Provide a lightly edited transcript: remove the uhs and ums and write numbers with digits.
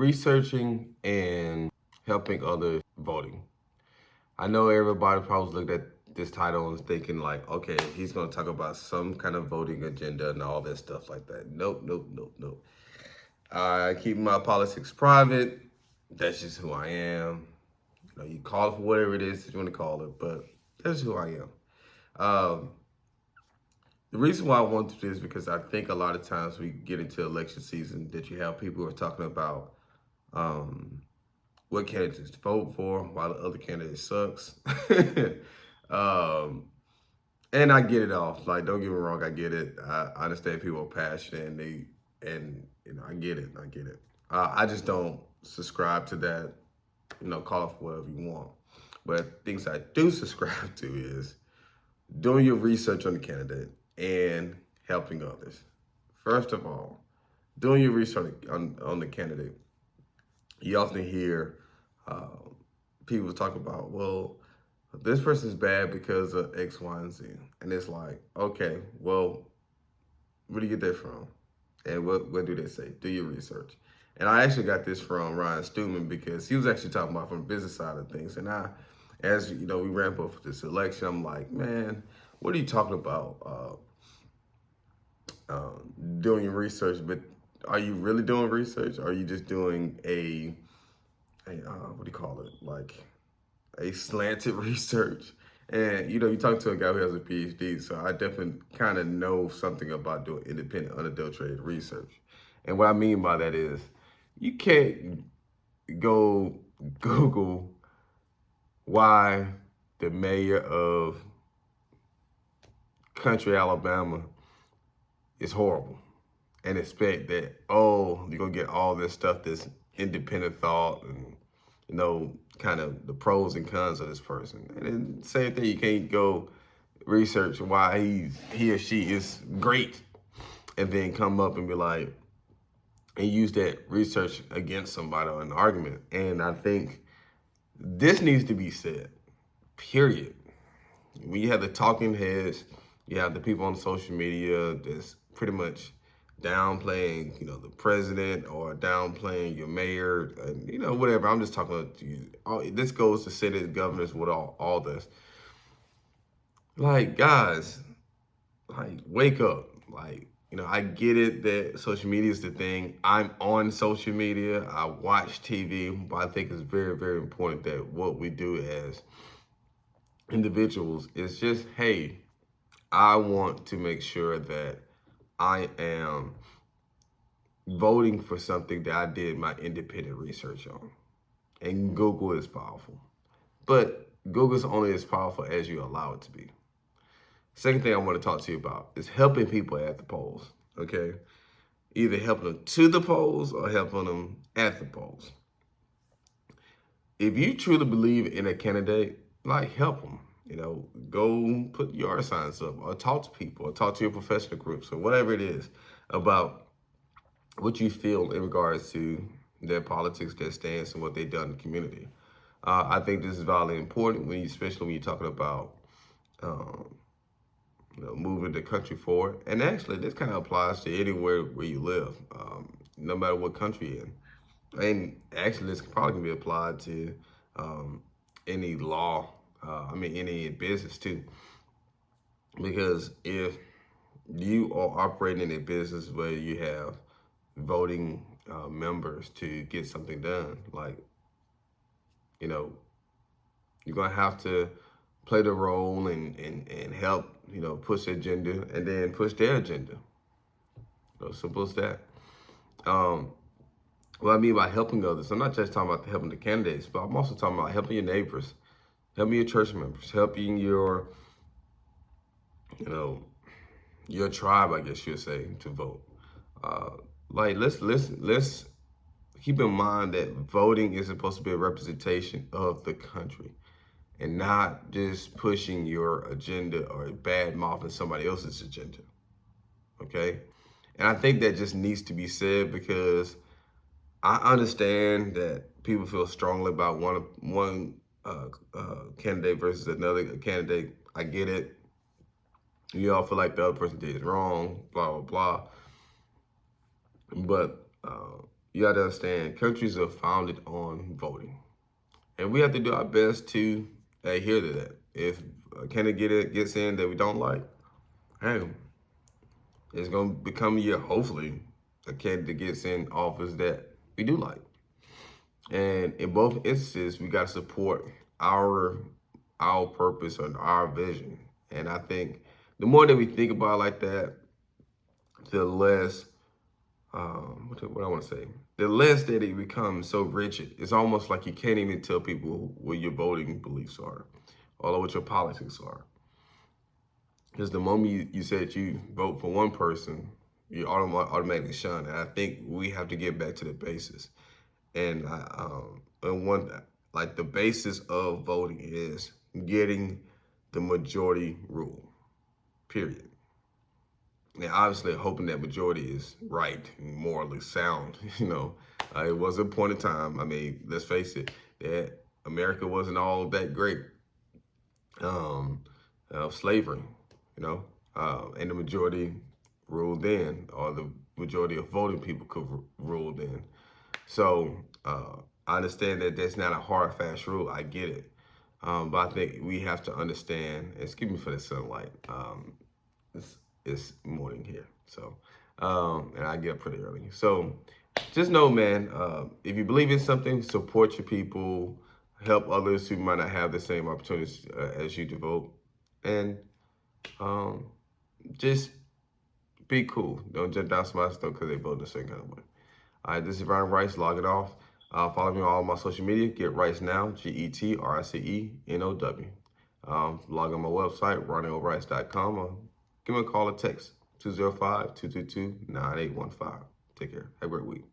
researching and helping others voting. I know everybody probably looked at this title and was thinking like, okay, he's going to talk about some kind of voting agenda and all that stuff like that. Nope, nope, nope, nope. I keep my politics private. That's just who I am. You call it for whatever it is that you want to call it, but that's who I am. Um, the reason why I want to do this is because I think a lot of times we get into election season that you have people who are talking about what candidates to vote for while the other candidate sucks. um, and I get it off. Like, don't get me wrong, I get it. I understand people are passionate and I get it. I get it. I just don't subscribe to that. Call it for whatever you want. But things I do subscribe to is doing your research on the candidate and helping others. First of all, doing your research on the candidate. You often hear people talk about, well, this person's bad because of X, Y, and Z. And it's like, okay, well, where do you get that from? And what do they say? Do your research. And I actually got this from Ryan Stewman because he was actually talking about from the business side of things. And as we ramp up for this election, I'm like, man, what are you talking about? Doing your research, but are you really doing research? Or are you just doing a what do you call it? Like a slanted research? And you talk to a guy who has a PhD, so I definitely kind of know something about doing independent, unadulterated research. And what I mean by that is, you can't go Google why the mayor of Country, Alabama is horrible and expect that, oh, you're going to get all this stuff, this independent thought and, kind of the pros and cons of this person. And then same thing, you can't go research why he or she is great and then come up and be like, and use that research against somebody or an argument. And I think this needs to be said, period. When you have the talking heads, you have the people on social media that's pretty much downplaying, the president or downplaying your mayor, and, whatever. I'm just talking to you. This goes to cities, governors, with all this. Like, guys, like, wake up. Like, I get it that social media is the thing. I'm on social media. I watch TV, but I think it's very, very important that what we do as individuals is just, hey, I want to make sure that I am voting for something that I did my independent research on. And Google is powerful. But Google is only as powerful as you allow it to be. Second thing I want to talk to you about is helping people at the polls, okay? Either helping them to the polls or helping them at the polls. If you truly believe in a candidate, like, help them. Go put yard signs up or talk to people or talk to your professional groups or whatever it is about what you feel in regards to their politics, their stance, and what they've done in the community. I think this is vitally important, especially when you're talking about moving the country forward. And actually, this kind of applies to anywhere where you live, no matter what country you're in. And actually, this probably can be applied to any law, any business too. Because if you are operating in a business where you have voting members to get something done, like, you're going to have to play the role and help, push the agenda and then push their agenda. Simple as that. What I mean by helping others, I'm not just talking about helping the candidates, but I'm also talking about helping your neighbors, helping your church members, helping your, your tribe, I guess you'd say, to vote. Let's keep in mind that voting is supposed to be a representation of the country and not just pushing your agenda or bad mouthing somebody else's agenda. Okay? And I think that just needs to be said because I understand that people feel strongly about one candidate versus another candidate. I get it. You all feel like the other person did wrong, blah, blah, blah. But you got to understand, countries are founded on voting. And we have to do our best to adhere to that. If a candidate gets in that we don't like, hey, it's going to become a year, hopefully, a candidate gets in office that we do like. And in both instances, we got to support our purpose and our vision. And I think the more that we think about it like that, the less what I want to say, the less that it becomes so rigid. It's almost like you can't even tell people what your voting beliefs are, or what your politics are. Because the moment you said you vote for one person, you automatically shun. And I think we have to get back to the basis. And the basis of voting is getting the majority rule. Period. Now, obviously, hoping that majority is right and morally sound. It was a point in time. I mean, let's face it, that America wasn't all that great of slavery, and the majority ruled then, or the majority of voting people could rule then. So I understand that that's not a hard, fast rule. I get it. But I think we have to understand, excuse me for the sunlight, it's morning here. So, and I get up pretty early. So just know, man, if you believe in something, support your people, help others who might not have the same opportunities as you to vote. And just be cool. Don't jump down somebody's throat because they vote in a certain kind of way. All right, this is Ryan Rice, logging off. Follow me on all my social media. Get Rice Now, GETRICENOW. Log on my website, RonnieORice.com, or give me a call or text, 205-222-9815. Take care. Have a great week.